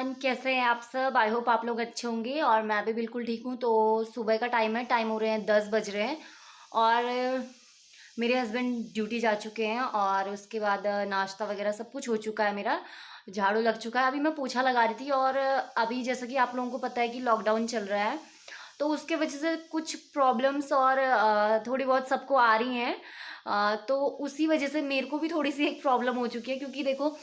Everyone, कैसे हैं आप सब। आई होप आप लोग अच्छे होंगे और मैं भी बिल्कुल ठीक हूँ। तो सुबह का टाइम हो रहे हैं 10 बज रहे हैं और मेरे हस्बैंड ड्यूटी जा चुके हैं और उसके बाद नाश्ता वगैरह सब कुछ हो चुका है। मेरा झाड़ू लग चुका है। अभी मैं पोछा लगा रही थी और अभी जैसा कि आप लोगों को पता है कि लॉकडाउन चल रहा है, तो उसके वजह से कुछ प्रॉब्लम्स और थोड़ी बहुत सबको आ रही हैं। तो उसी वजह से मेरे को भी थोड़ी सी एक प्रॉब्लम हो चुकी है, क्योंकि देखो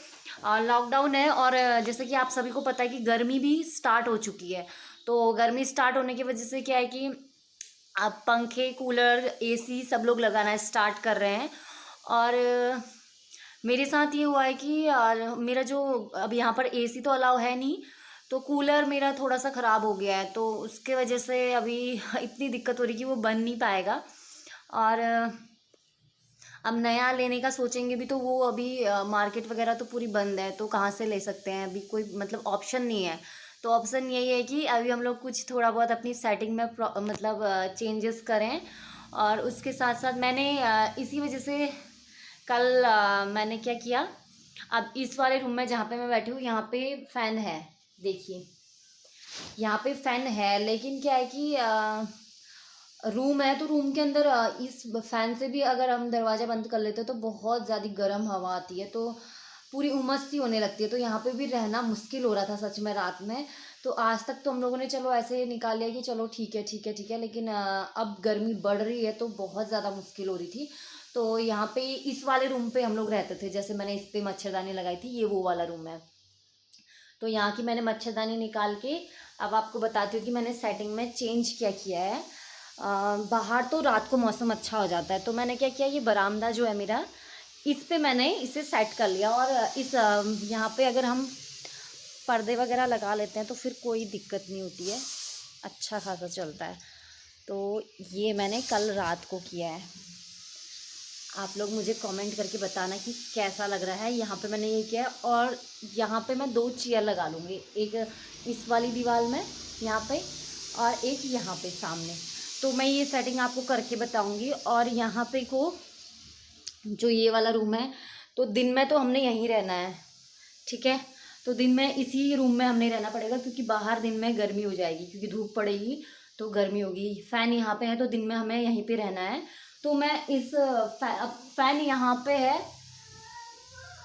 लॉकडाउन है और जैसे कि आप सभी को पता है कि गर्मी भी स्टार्ट हो चुकी है। तो गर्मी स्टार्ट होने की वजह से क्या है कि अब पंखे, कूलर, एसी सब लोग लगाना स्टार्ट कर रहे हैं। और मेरे साथ ये हुआ है कि मेरा जो अब यहाँ पर एसी तो अलाउ है नहीं, तो कूलर मेरा थोड़ा सा ख़राब हो गया है, तो उसके वजह से अभी इतनी दिक्कत हो रही कि वो बन नहीं पाएगा। और अब नया लेने का सोचेंगे भी तो वो अभी मार्केट वगैरह तो पूरी बंद है, तो कहाँ से ले सकते हैं, अभी कोई मतलब ऑप्शन नहीं है। तो ऑप्शन यही है कि अभी हम लोग कुछ थोड़ा बहुत अपनी सेटिंग में मतलब चेंजेस करें। और उसके साथ साथ मैंने इसी वजह से कल मैंने क्या किया, अब इस वाले रूम में जहाँ पे मैं बैठी हूँ यहाँ पे फ़ैन है, देखिए यहाँ पे फ़ैन है, लेकिन क्या है कि रूम है तो रूम के अंदर इस फैन से भी अगर हम दरवाज़ा बंद कर लेते हैं तो बहुत ज़्यादा गर्म हवा आती है, तो पूरी उमस सी होने लगती है। तो यहाँ पे भी रहना मुश्किल हो रहा था सच में रात में। तो आज तक तो हम लोगों ने चलो ऐसे निकाल लिया कि चलो ठीक है ठीक है ठीक है, लेकिन अब गर्मी बढ़ रही है तो बहुत ज़्यादा मुश्किल हो रही थी। तो यहाँ पे इस वाले रूम पे हम लोग रहते थे, जैसे मैंने इस पर मच्छरदानी लगाई थी, ये वो वाला रूम है। तो यहाँ की मैंने मच्छरदानी निकाल के अब आपको बताती हूँ कि मैंने सेटिंग में चेंज क्या किया है। बाहर तो रात को मौसम अच्छा हो जाता है, तो मैंने क्या किया, ये बरामदा जो है मेरा, इस पे मैंने इसे सेट कर लिया। और इस यहाँ पे अगर हम पर्दे वगैरह लगा लेते हैं तो फिर कोई दिक्कत नहीं होती है, अच्छा खासा चलता है। तो ये मैंने कल रात को किया है। आप लोग मुझे कमेंट करके बताना कि कैसा लग रहा है। यहाँ पे मैंने ये किया है और यहाँ पे मैं 2 चेयर लगा लूँगी, एक इस वाली दीवार में यहाँ पे और एक यहाँ पे सामने। तो मैं ये सेटिंग आपको करके बताऊंगी। और यहाँ पे को जो ये वाला रूम है, तो दिन में तो हमने यहीं रहना है, ठीक है। तो दिन में इसी रूम में हमने रहना पड़ेगा, क्योंकि बाहर दिन में गर्मी हो जाएगी, क्योंकि धूप पड़ेगी तो गर्मी होगी। फ़ैन यहाँ पे है तो दिन में हमें यहीं पे रहना है। तो मैं इस फ़ैन यहाँ पे है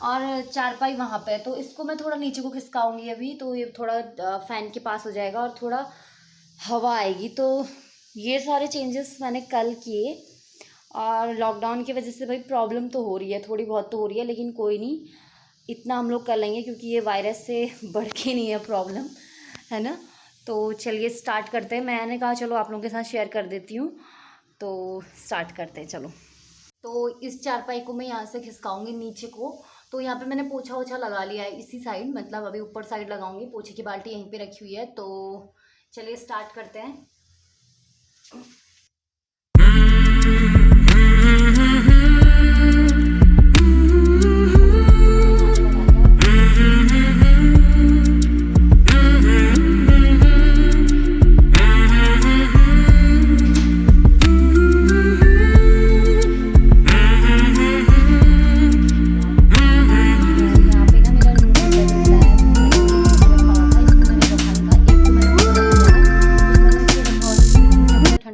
और चारपाई वहाँ पे है, तो इसको मैं थोड़ा नीचे को खिसकाऊंगी अभी, तो ये थोड़ा फ़ैन के पास हो जाएगा और थोड़ा हवा आएगी। तो ये सारे चेंजेस मैंने कल किए। और लॉकडाउन की वजह से भाई प्रॉब्लम तो हो रही है, थोड़ी बहुत तो हो रही है, लेकिन कोई नहीं, इतना हम लोग कर लेंगे, क्योंकि ये वायरस से बढ़ के नहीं है प्रॉब्लम, है ना। तो चलिए स्टार्ट करते हैं। मैंने कहा चलो आप लोगों के साथ शेयर कर देती हूँ, तो स्टार्ट करते हैं चलो। तो इस चारपाई को मैं यहाँ से खिसकाऊंगी नीचे को। तो यहाँ पे मैंने पोछा वोछा लगा लिया है इसी साइड, मतलब अभी ऊपर साइड लगाऊंगी। पोछे की बाल्टी यहीं पे रखी हुई है। तो चलिए स्टार्ट करते हैं।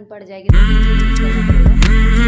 पड़ जाएगी तो करना पड़ेगा।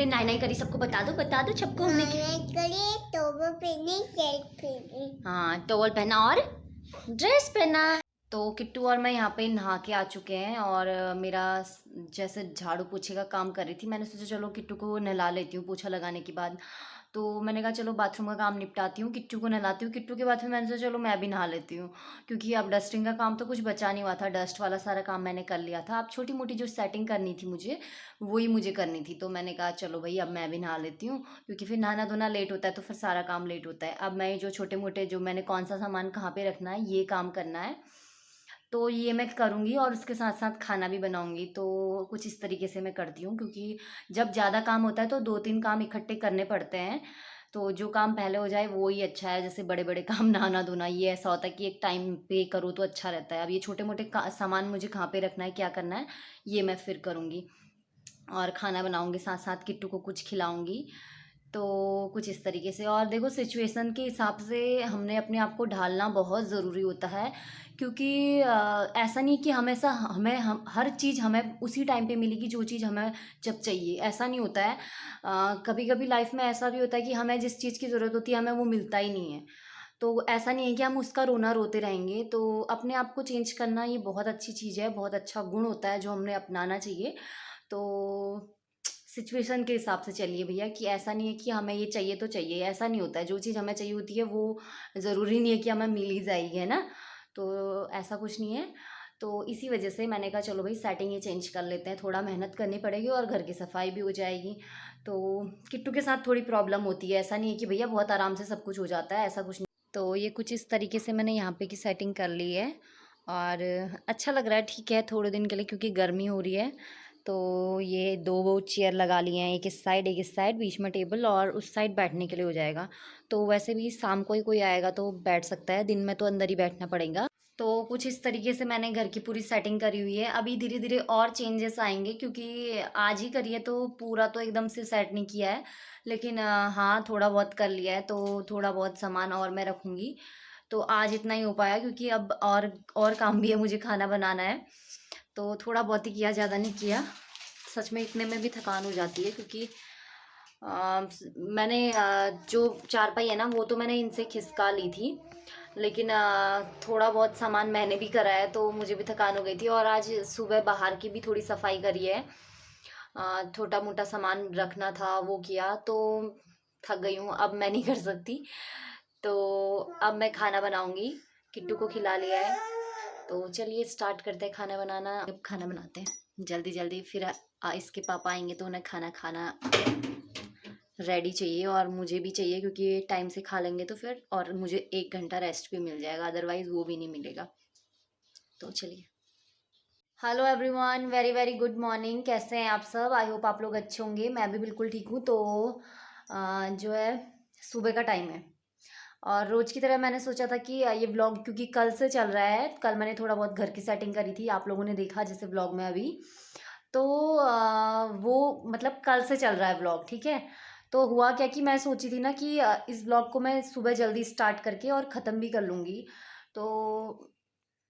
हमने नाई नाई करी, सबको बता दो सबको हमने हाँ टॉवल पहना और ड्रेस पहना। तो किट्टू और मैं यहाँ पे नहा के आ चुके हैं और मेरा जैसे झाड़ू पोछे का काम कर रही थी, मैंने सोचा चलो किट्टू को नहला लेती हूँ पोछा लगाने के बाद। तो मैंने कहा चलो बाथरूम का काम निपटाती हूँ, किट्टू को नहलाती हूँ, किट्टू के बाद फिर मैंने सोचा चलो मैं भी नहा लेती हूँ, क्योंकि अब डस्टिंग का काम तो कुछ बचा नहीं हुआ था, डस्ट वाला सारा काम मैंने कर लिया था। अब छोटी मोटी जो सेटिंग करनी थी मुझे, वही मुझे करनी थी। तो मैंने कहा चलो भाई अब मैं भी नहा लेती हूँ, क्योंकि फिर नहाना धोना लेट होता है तो फिर सारा काम लेट होता है। अब मैं जो छोटे मोटे जो मैंने कौन सा सामान कहाँ पे रखना है ये काम करना है, तो ये मैं करूँगी और उसके साथ साथ खाना भी बनाऊँगी। तो कुछ इस तरीके से मैं करती हूँ, क्योंकि जब ज़्यादा काम होता है तो 2-3 काम इकट्ठे करने पड़ते हैं, तो जो काम पहले हो जाए वो ही अच्छा है। जैसे बड़े बड़े काम नहाना धोना ये ऐसा होता है कि एक टाइम पे करो तो अच्छा रहता है। अब ये छोटे मोटे सामान मुझे कहाँ पे रखना है क्या करना है ये मैं फिर करूँगी, और खाना बनाऊँगी साथ साथ किट्टू को कुछ खिलाऊँगी। तो कुछ इस तरीके से। और देखो सिचुएशन के हिसाब से हमने अपने आप को ढालना बहुत ज़रूरी होता है, क्योंकि ऐसा नहीं कि हमेशा हम हर चीज़ हमें उसी टाइम पे मिलेगी जो चीज़ हमें जब चाहिए, ऐसा नहीं होता है। कभी कभी लाइफ में ऐसा भी होता है कि हमें जिस चीज़ की ज़रूरत होती है हमें वो मिलता ही नहीं है। तो ऐसा नहीं है कि हम उसका रोना रोते रहेंगे। तो अपने आप को चेंज करना ये बहुत अच्छी चीज़ है, बहुत अच्छा गुण होता है जो हमने अपनाना चाहिए। तो सिचुएशन के हिसाब से चलिए भैया, कि ऐसा नहीं है कि हमें ये चाहिए तो चाहिए, ऐसा नहीं होता है। जो चीज़ हमें चाहिए होती है वो ज़रूरी नहीं है कि हमें मिल ही जाएगी, है ना। तो ऐसा कुछ नहीं है। तो इसी वजह से मैंने कहा चलो भाई सेटिंग ये चेंज कर लेते हैं, थोड़ा मेहनत करनी पड़ेगी और घर की सफाई भी हो जाएगी। तो किट्टू के साथ थोड़ी प्रॉब्लम होती है, ऐसा नहीं है कि भैया बहुत आराम से सब कुछ हो जाता है, ऐसा कुछ नहीं। तो ये कुछ इस तरीके से मैंने यहाँ पे की सेटिंग कर ली है और अच्छा लग रहा है, ठीक है थोड़े दिन के लिए, क्योंकि गर्मी हो रही है। तो ये 2 चेयर लगा लिए हैं, एक इस साइड, बीच में टेबल और उस साइड बैठने के लिए हो जाएगा। तो वैसे भी शाम को ही कोई आएगा तो बैठ सकता है, दिन में तो अंदर ही बैठना पड़ेगा। तो कुछ इस तरीके से मैंने घर की पूरी सेटिंग करी हुई है। अभी धीरे धीरे और चेंजेस आएंगे, क्योंकि आज ही करी है तो पूरा तो एकदम से सेट नहीं किया है, लेकिन हाँ थोड़ा बहुत कर लिया है। तो थोड़ा बहुत सामान और मैं रखूँगी। तो आज इतना ही हो पाया, क्योंकि अब और काम भी है, मुझे खाना बनाना है। तो थोड़ा बहुत ही किया, ज़्यादा नहीं किया। सच में इतने में भी थकान हो जाती है, क्योंकि मैंने जो चारपाई है ना वो तो मैंने इनसे खिसका ली थी, लेकिन थोड़ा बहुत सामान मैंने भी करा है तो मुझे भी थकान हो गई थी। और आज सुबह बाहर की भी थोड़ी सफाई करी है, छोटा मोटा सामान रखना था वो किया, तो थक गई हूँ, अब मैं नहीं कर सकती। तो अब मैं खाना बनाऊंगी, किट्टू को खिला लिया है। तो चलिए स्टार्ट करते हैं खाना बनाना। अब खाना बनाते हैं जल्दी जल्दी, फिर इसके पापा आएंगे तो उन्हें खाना खाना रेडी चाहिए और मुझे भी चाहिए, क्योंकि टाइम से खा लेंगे तो फिर और मुझे 1 घंटा रेस्ट भी मिल जाएगा, अदरवाइज़ वो भी नहीं मिलेगा। तो चलिए, hello everyone, very very good morning. कैसे हैं आप सब? आई होप आप लोग अच्छे होंगे, मैं भी बिल्कुल ठीक हूँ। तो जो है सुबह का टाइम है और रोज़ की तरह मैंने सोचा था कि ये व्लॉग, क्योंकि कल से चल रहा है, कल मैंने थोड़ा बहुत घर की सेटिंग करी थी, आप लोगों ने देखा जैसे व्लॉग में अभी। तो वो मतलब कल से चल रहा है व्लॉग, ठीक है। तो हुआ क्या कि मैं सोची थी ना कि इस व्लॉग को मैं सुबह जल्दी स्टार्ट करके और ख़त्म भी कर लूँगी। तो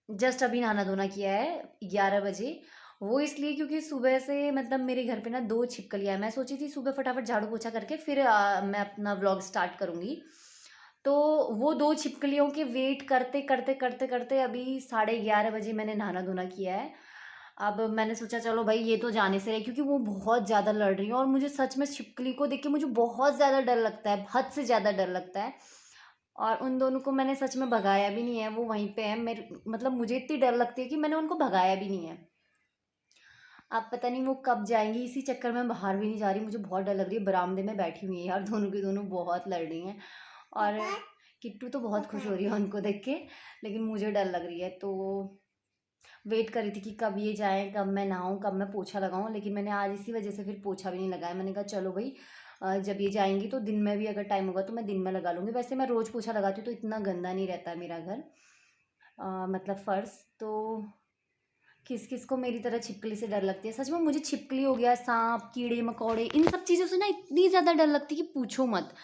जस्ट अभी नहाना धोना किया है 11 बजे। वो इसलिए क्योंकि सुबह से मतलब मेरे घर पे ना 2 छिपकलियाँ हैं। मैं सोची थी सुबह फटाफट झाड़ू पोछा करके फिर मैं अपना व्लॉग स्टार्ट करूँगी। तो वो 2 छिपकलियों के वेट करते करते करते करते अभी 11:30 बजे मैंने नहाना धोना किया है। अब मैंने सोचा चलो भाई ये तो जाने से रहे, क्योंकि वो बहुत ज़्यादा लड़ रही है और मुझे सच में छिपकली को देख के मुझे बहुत ज़्यादा डर लगता है, हद से ज़्यादा डर लगता है। और उन दोनों को मैंने सच में भगाया भी नहीं है, वो वहीं पे है। मेरे मतलब मुझे इतनी डर लगती है कि मैंने उनको भगाया भी नहीं है। अब पता नहीं वो कब जाएंगी, इसी चक्कर में बाहर भी नहीं जा रही, मुझे बहुत डर लग रही है। बरामदे में बैठी हुई है यार, दोनों की दोनों बहुत लड़ रही हैं। और किट्टू तो बहुत खुश हो रही है उनको देख के, लेकिन मुझे डर लग रही है। तो वेट कर रही थी कि कब ये जाएँ, कब मैं नहाऊँ, कब मैं पोछा लगाऊँ, लेकिन मैंने आज इसी वजह से फिर पोछा भी नहीं लगाया। मैंने कहा चलो भाई जब ये जाएंगी तो दिन में भी अगर टाइम होगा तो मैं दिन में लगा लूँगी। वैसे मैं रोज़ पोछा लगाती हूँ तो इतना गंदा नहीं रहता है मेरा घर, मतलब फर्श। तो किस किस को मेरी तरह छिपकली से डर लगती है? सच में मुझे छिपकली हो गया, सांप, कीड़े मकोड़े, इन सब चीज़ों से ना इतनी ज़्यादा डर लगती है कि पूछो मत।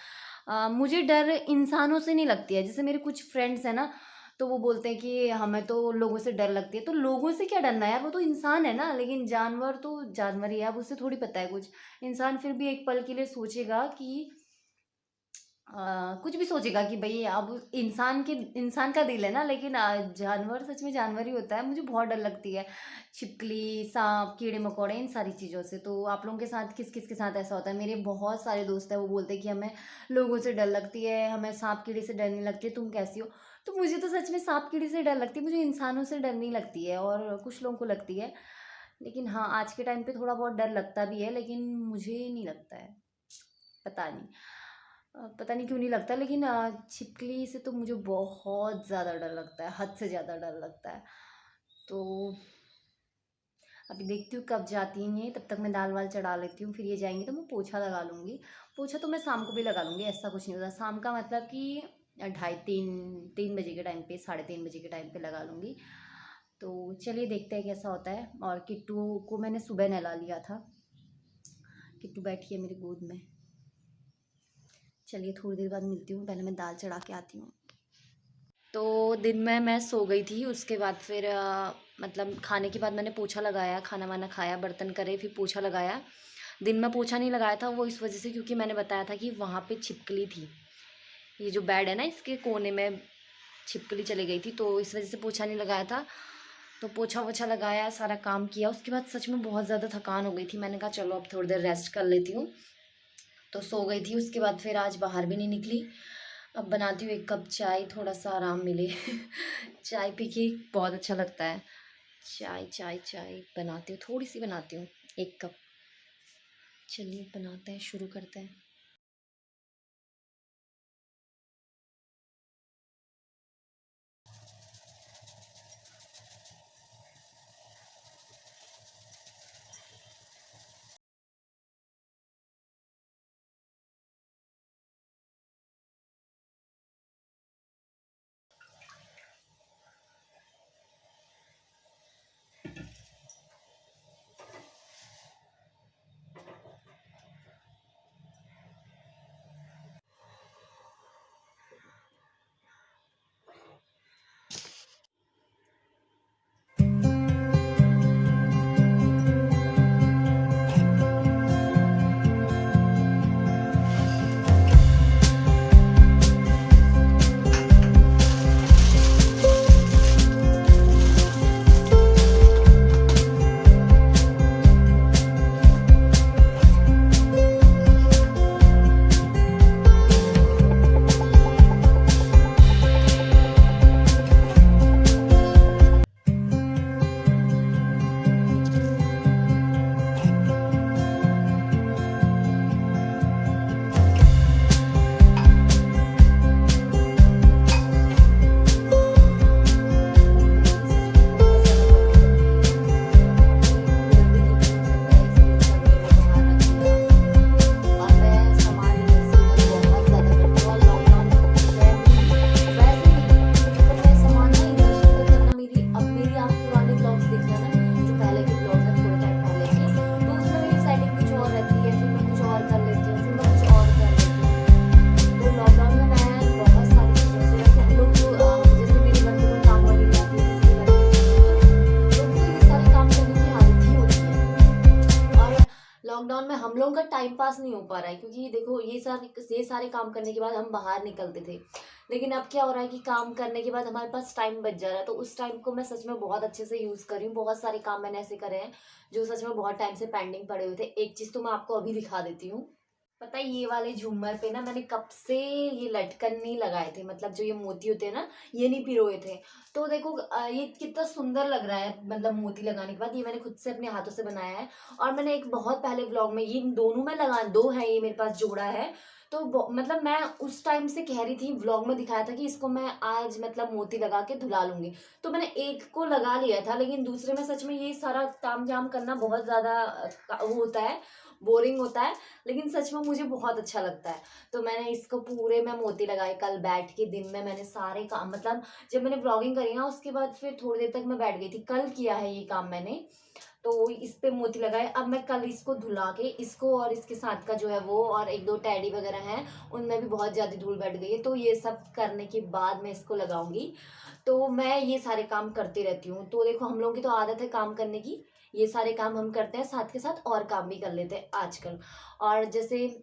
मुझे डर इंसानों से नहीं लगती है। जैसे मेरे कुछ फ्रेंड्स हैं ना, तो वो बोलते हैं कि हमें तो लोगों से डर लगती है। तो लोगों से क्या डरना है यार, वो तो इंसान है ना। लेकिन जानवर तो जानवर ही है, अब उससे थोड़ी पता है कुछ। इंसान फिर भी एक पल के लिए सोचेगा कि कुछ भी सोचेगा कि भाई अब इंसान का दिल है ना। लेकिन जानवर सच में जानवर ही होता है। मुझे बहुत डर लगती है छिपकली, सांप, कीड़े मकोड़े, इन सारी चीज़ों से। तो आप लोगों के साथ किस किस के साथ ऐसा होता है? मेरे बहुत सारे दोस्त हैं, वो बोलते हैं कि हमें लोगों से डर लगती है, हमें सांप कीड़े से डर नहीं लगती है, तुम कैसी हो? तो मुझे तो सच में सांप कीड़े से डर लगती है, मुझे इंसानों से डर नहीं लगती है। और कुछ लोगों को लगती है। लेकिन हाँ, आज के टाइम पे थोड़ा बहुत डर लगता भी है, लेकिन मुझे नहीं लगता है। पता नहीं। पता नहीं क्यों नहीं लगता। लेकिन छिपकली से तो मुझे बहुत ज़्यादा डर लगता है, हद से ज़्यादा डर लगता है। तो अभी देखती हूँ कब जाती हैं ये, तब तक मैं दाल वाल चढ़ा लेती हूँ। फिर ये जाएंगी तो मैं पोछा लगा लूँगी। पोछा तो मैं शाम को भी लगा लूँगी, ऐसा कुछ नहीं होता। शाम का मतलब कि 2:30-3 बजे के टाइम पे, 3:30 बजे के टाइम पे लगा लूँगी। तो चलिए देखते हैं कैसा होता है। और किट्टू को मैंने सुबह नहला लिया था। किट्टू बैठी है मेरी गोद में। चलिए थोड़ी देर बाद मिलती हूँ, पहले मैं दाल चढ़ा के आती हूँ। तो दिन में मैं सो गई थी, उसके बाद फिर मतलब खाने के बाद मैंने पोछा लगाया, खाना वाना खाया, बर्तन करे, फिर पोछा लगाया। दिन में पोछा नहीं लगाया था वो इस वजह से क्योंकि मैंने बताया था कि वहाँ पे छिपकली थी। ये जो बेड है ना, इसके कोने में छिपकली चली गई थी, तो इस वजह से पोछा नहीं लगाया था। तो पोछा वोछा लगाया, सारा काम किया। उसके बाद सच में बहुत ज़्यादा थकान हो गई थी। मैंने कहा चलो अब थोड़ी देर रेस्ट कर लेती हूँ, तो सो गई थी। उसके बाद फिर आज बाहर भी नहीं निकली। अब बनाती हूँ 1 कप चाय, थोड़ा सा आराम मिले। चाय पी के बहुत अच्छा लगता है। चाय चाय चाय बनाती हूँ, थोड़ी सी बनाती हूँ, 1 कप। चलिए बनाते हैं, शुरू करते हैं। लॉकडाउन में हम लोगों का टाइम पास नहीं हो पा रहा है, क्योंकि देखो ये सारे काम करने के बाद हम बाहर निकलते थे। लेकिन अब क्या हो रहा है कि काम करने के बाद हमारे पास टाइम बच जा रहा है, तो उस टाइम को मैं सच में बहुत अच्छे से यूज़ कर रही हूँ। बहुत सारे काम मैंने ऐसे करे हैं जो सच में बहुत टाइम से पेंडिंग पड़े हुए थे। एक चीज़ तो मैं आपको अभी दिखा देती हूँ। पता है ये वाले झूमर पे ना मैंने कब से ये लटकन नहीं लगाए थे, मतलब जो ये मोती होते हैं ना, ये नहीं पिरोए थे। तो देखो ये कितना सुंदर लग रहा है, मतलब मोती लगाने के बाद। ये मैंने खुद से अपने हाथों से बनाया है। और मैंने एक बहुत पहले व्लॉग में ये दोनों में लगा, 2 है ये मेरे पास जोड़ा है। तो मतलब मैं उस टाइम से कह रही थी, व्लॉग में दिखाया था कि इसको मैं आज मतलब मोती लगा के धुला लूंगी। तो मैंने एक को लगा लिया था, लेकिन दूसरे में सच में ये सारा ताम झाम करना बहुत ज्यादा वो होता है, बोरिंग होता है। लेकिन सच में मुझे बहुत अच्छा लगता है। तो मैंने इसको पूरे में मोती लगाए। कल बैठ के दिन में मैंने सारे काम, मतलब जब मैंने व्लॉगिंग करी ना उसके बाद फिर थोड़ी देर तक मैं बैठ गई थी। कल किया है ये काम मैंने, तो इस पे मोती लगाए। अब मैं कल इसको धुला के, इसको और इसके साथ का जो है वो और 1-2 टैडी वगैरह हैं, उनमें भी बहुत ज्यादा धूल बैठ गई है। तो ये सब करने के बाद मैं इसको लगाऊंगी। तो मैं ये सारे काम करती रहती हूँ। तो देखो हम लोगों की तो आदत है काम करने की, ये सारे काम हम करते हैं, साथ के साथ और काम भी कर लेते हैं आजकल। और जैसे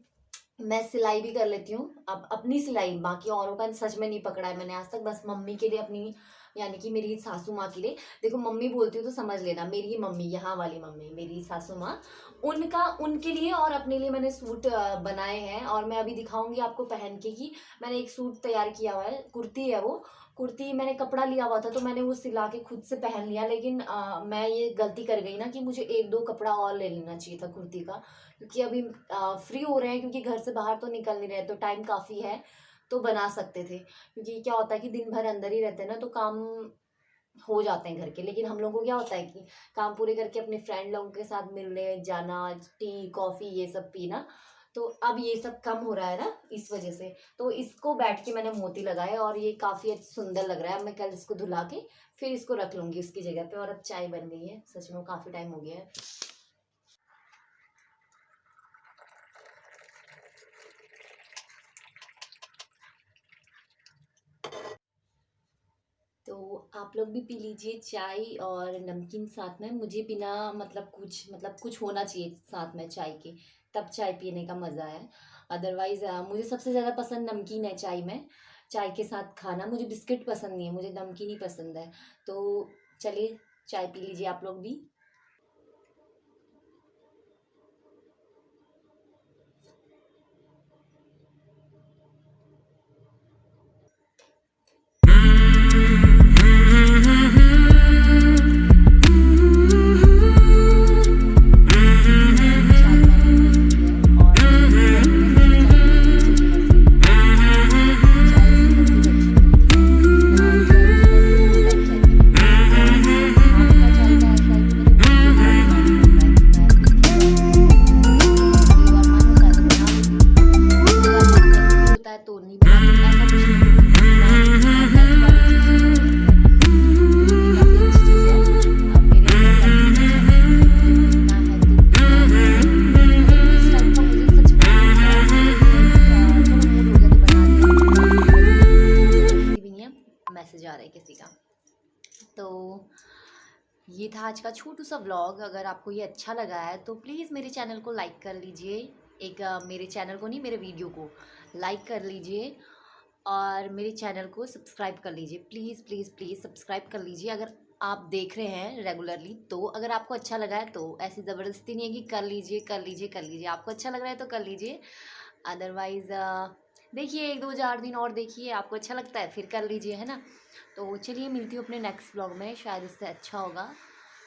मैं सिलाई भी कर लेती हूँ, अब अपनी सिलाई, बाकी औरों का सच में नहीं पकड़ा है मैंने आज तक, बस मम्मी के लिए अपनी, यानी कि मेरी सासू माँ के लिए। देखो मम्मी बोलती हूँ तो समझ लेना, मेरी ही मम्मी, यहाँ वाली मम्मी, मेरी सासू माँ, उनका, उनके लिए और अपने लिए मैंने सूट बनाए हैं। और मैं अभी दिखाऊंगी आपको पहन के कि मैंने एक सूट तैयार किया हुआ है, कुर्ती है वो। कुर्ती मैंने कपड़ा लिया हुआ था तो मैंने वो सिला के खुद से पहन लिया, लेकिन मैं ये गलती कर गई ना कि मुझे एक दो कपड़ा और ले लेना चाहिए था कुर्ती का, क्योंकि अभी फ्री हो रहे हैं, क्योंकि घर से बाहर तो निकल नहीं रहे, तो टाइम काफ़ी है, तो बना सकते थे। क्योंकि क्या होता है कि दिन भर अंदर ही रहते हैं ना, तो काम हो जाते हैं घर के, लेकिन हम लोगों को क्या होता है कि काम पूरे करके अपने फ्रेंड लोगों के साथ मिलने जाना, टी कॉफ़ी ये सब पीना, तो अब ये सब कम हो रहा है ना इस वजह से। तो इसको बैठ के मैंने मोती लगाए और ये काफ़ी सुंदर लग रहा है। अब मैं कल इसको धुला के फिर इसको रख लूँगी उसकी जगह पे। और अब चाय बन गई है, सच में काफ़ी टाइम हो गया है। तो आप लोग भी पी लीजिए चाय और नमकीन साथ में। मुझे बिना मतलब कुछ होना चाहिए साथ में चाय के, तब चाय पीने का मज़ा है। अदरवाइज़ मुझे सबसे ज़्यादा पसंद नमकीन है चाय में, चाय के साथ खाना। मुझे बिस्किट पसंद नहीं है, मुझे नमकीन ही पसंद है। तो चलिए चाय पी लीजिए आप लोग भी। चाय मैंने पी ली है और गर्मी में सही में चाय पीनी भी चाहिए वैसे। चाय ऐसी हेल्दी बच्ची नहीं होती है। मैं जैसे वैसे 2 टाइम चाय पी लेती हूँ, और शाम का चाय का ऐसा है कि मेरे मूड के ऊपर डिपेंड करता है कि मैं कितनी चाय पीती हूँ। कई बार मन होता है तो बना लेती हूँ, कई बार मन नहीं भी होता है तो नहीं बनाती हूँ। ऐसा कुछ नहीं है कि बिना हेल्थ वाली चीज़ नहीं है मेरे घर में, तो ये काफ़ी अच्छी चीज़ है। अब मेरे अंदर हेल्थ होना चाहिए, क्योंकि बिना हेल्थ बिना मतलब इस टाइप का मुझे सच में नहीं होता है। तो ये है कि चलो मूड हो गया तो बना लिया, ऐसी कोई ज़बरदस्ती भी नहीं है। मैसेज आ रहा है किसी का। तो ये था आज का छोटू सा व्लॉग। अगर आपको ये अच्छा लगा है तो प्लीज़ मेरे चैनल को लाइक कर लीजिए। एक मेरे चैनल को नहीं, मेरे वीडियो को लाइक कर लीजिए और मेरे चैनल को सब्सक्राइब कर लीजिए। प्लीज़ प्लीज़ प्लीज़ सब्सक्राइब कर लीजिए अगर आप देख रहे हैं रेगुलरली। तो अगर आपको अच्छा लगा है तो ऐसी ज़बरदस्ती नहीं है कि कर लीजिए कर लीजिए कर लीजिए, आपको अच्छा लग रहा है तो कर लीजिए। अदरवाइज़ देखिए 1-2-4 दिन और देखिए, आपको अच्छा लगता है फिर कर लीजिए, है ना। तो चलिए मिलती हूँ अपने नेक्स्ट ब्लॉग में, शायद इससे अच्छा होगा।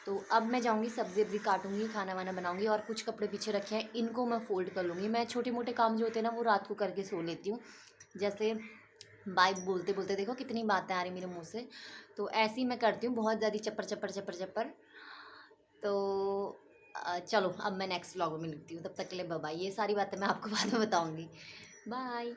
तो अब मैं जाऊँगी सब्ज़ी वब्ज़ी काटूँगी, खाना वाना बनाऊँगी, और कुछ कपड़े पीछे रखे हैं इनको मैं फ़ोल्ड कर लूँगी। मैं छोटे मोटे काम जो होते हैं ना वो रात को करके सो लेती हूँ। जैसे बाय बोलते बोलते देखो कितनी बातें आ रही मेरे मुँह से, तो ऐसे ही मैं करती हूँ, बहुत ज़्यादा चप्पर चप्पर चप्पर चप्पर। तो चलो अब मैं नेक्स्ट व्लॉग में मिलती हूँ, तब तक के लिए बाय बाय। ये सारी बातें मैं आपको बाद में बताऊँगी। बाय।